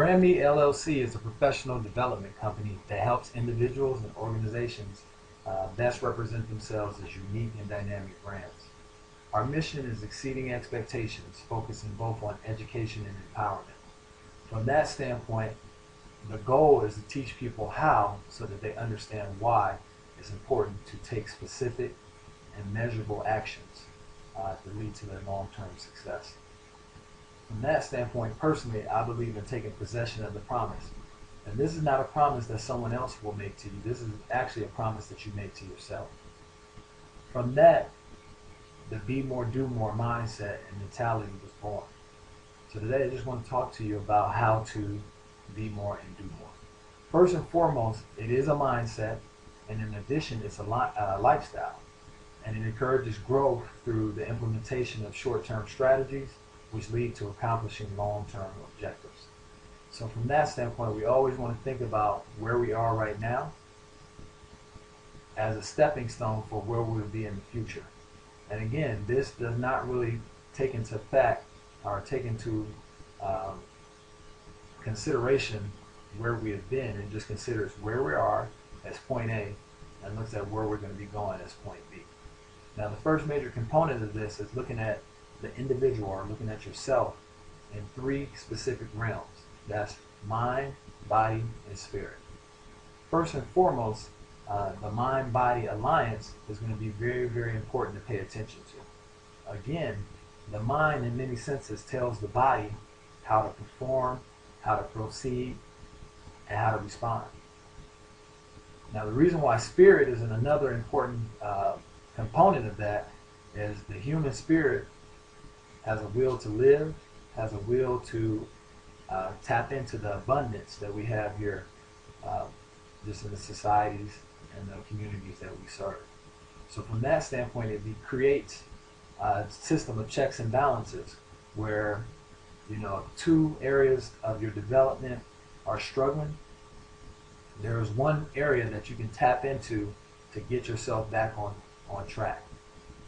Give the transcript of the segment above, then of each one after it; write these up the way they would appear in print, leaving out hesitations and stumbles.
BrandME LLC is a professional development company that helps individuals and organizations best represent themselves as unique and dynamic brands. Our mission is exceeding expectations, focusing both on education and empowerment. From that standpoint, the goal is to teach people how so that they understand why it's important to take specific and measurable actions to lead to their long-term success. From that standpoint, personally, I believe in taking possession of the promise. And this is not a promise that someone else will make to you. This is actually a promise that you make to yourself. From that, the be more, do more mindset and mentality was born. So today I just want to talk to you about how to be more and do more. First and foremost, it is a mindset, and in addition, it's a lifestyle. And it encourages growth through the implementation of short-term strategies which lead to accomplishing long-term objectives. So from that standpoint, we always want to think about where we are right now as a stepping stone for where we'll be in the future. And again, this does not really take into fact or take into consideration where we have been. It just considers where we are as point A and looks at where we're going to be going as point B. Now, the first major component of this is looking at the individual or looking at yourself in three specific realms. That's mind, body, and spirit. First and foremost, the mind-body alliance is going to be very, very important to pay attention to. Again, the mind in many senses tells the body how to perform, how to proceed, and how to respond. Now, the reason why spirit is another important component of that is the human spirit has a will to live, has a will to tap into the abundance that we have here just in the societies and the communities that we serve. So from that standpoint, it creates a system of checks and balances where, you know, two areas of your development are struggling. There is one area that you can tap into to get yourself back on track.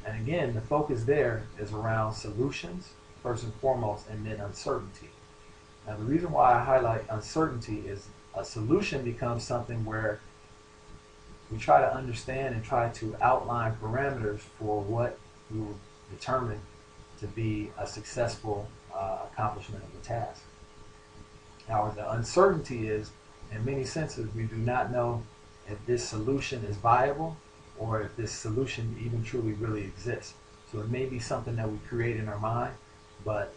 And again, the focus there is around solutions, first and foremost, and then uncertainty. Now, the reason why I highlight uncertainty is a solution becomes something where we try to understand and try to outline parameters for what we will determine to be a successful accomplishment of the task. Now, the uncertainty is, in many senses, we do not know if this solution is viable or if this solution even truly really exists. So it may be something that we create in our mind, but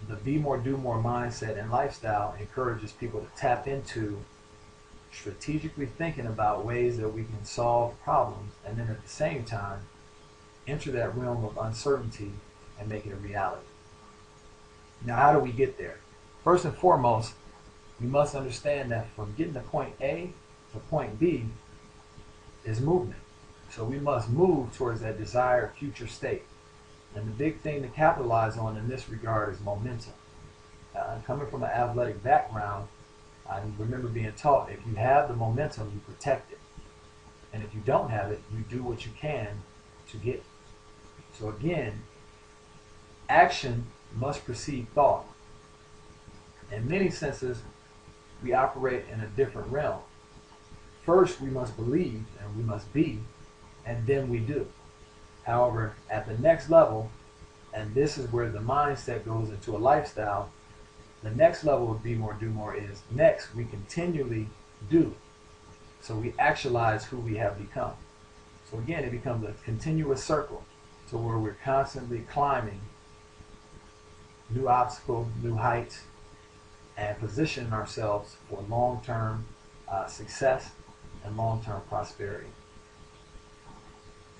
the be more, do more mindset and lifestyle encourages people to tap into strategically thinking about ways that we can solve problems, and then at the same time enter that realm of uncertainty and make it a reality. Now, how do we get there? First and foremost, we must understand that from getting to point A to point B is movement. So we must move towards that desired future state. And the big thing to capitalize on in this regard is momentum. Coming from an athletic background, I remember being taught if you have the momentum, you protect it. And if you don't have it, you do what you can to get it. So again, action must precede thought. In many senses, we operate in a different realm. First, we must believe and we must be, and then we do. However, at the next level, and this is where the mindset goes into a lifestyle, the next level of be more, do more is next we continually do. So we actualize who we have become. So again, it becomes a continuous circle to where we're constantly climbing new obstacles, new heights, and positioning ourselves for long-term success and long-term prosperity.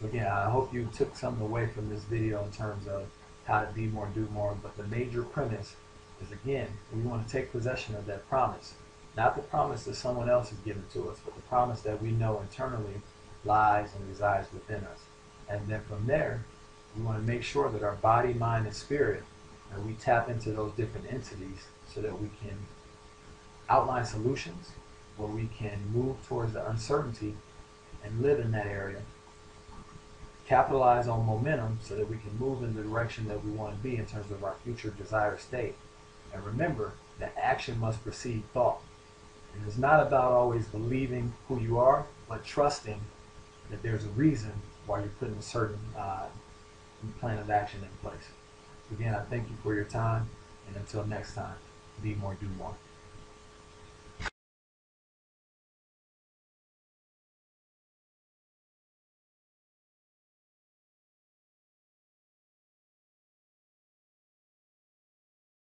Again, I hope you took something away from this video in terms of how to be more, do more, but the major premise is, again, we want to take possession of that promise. Not the promise that someone else has given to us, but the promise that we know internally lies and resides within us. And then from there, we want to make sure that our body, mind, and spirit, and we tap into those different entities so that we can outline solutions where we can move towards the uncertainty and live in that area. Capitalize on momentum so that we can move in the direction that we want to be in terms of our future desired state. And remember, that action must precede thought. And it's not about always believing who you are, but trusting that there's a reason why you're putting a certain plan of action in place. Again, I thank you for your time, and until next time, be more, do more.